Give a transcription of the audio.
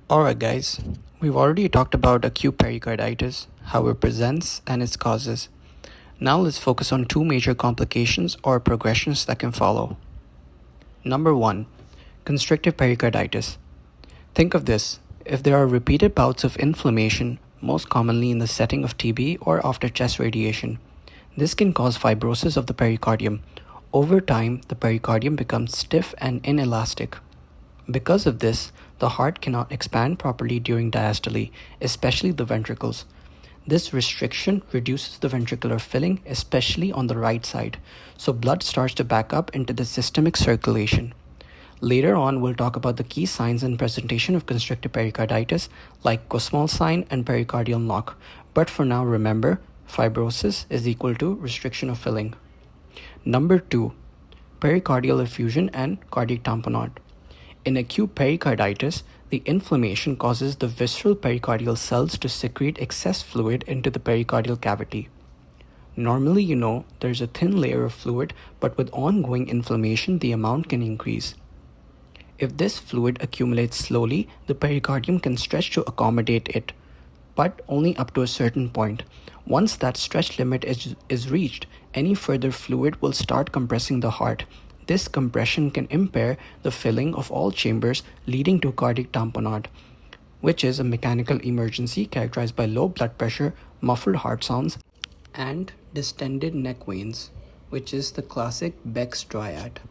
Alright guys, we've already talked about acute pericarditis, how it presents and its causes. Now let's focus on two major complications or progressions that can follow. Number 1. Constrictive pericarditis. Think of this, if there are repeated bouts of inflammation, most commonly in the setting of TB or after chest radiation, this can cause fibrosis of the pericardium. Over time, the pericardium becomes stiff and inelastic. Because of this, the heart cannot expand properly during diastole, especially the ventricles. This restriction reduces the ventricular filling, especially on the right side, so blood starts to back up into the systemic circulation. Later on, we'll talk about the key signs and presentation of constrictive pericarditis, like Kussmaul sign and pericardial knock. But for now, remember, fibrosis is equal to restriction of filling. Number 2. Pericardial effusion and cardiac tamponade. In acute pericarditis, the inflammation causes the visceral pericardial cells to secrete excess fluid into the pericardial cavity. Normally, there's a thin layer of fluid, but with ongoing inflammation, the amount can increase. If this fluid accumulates slowly, the pericardium can stretch to accommodate it, but only up to a certain point. Once that stretch limit is reached, any further fluid will start compressing the heart. This compression can impair the filling of all chambers, leading to cardiac tamponade, which is a mechanical emergency characterized by low blood pressure, muffled heart sounds, and distended neck veins, which is the classic Beck's triad.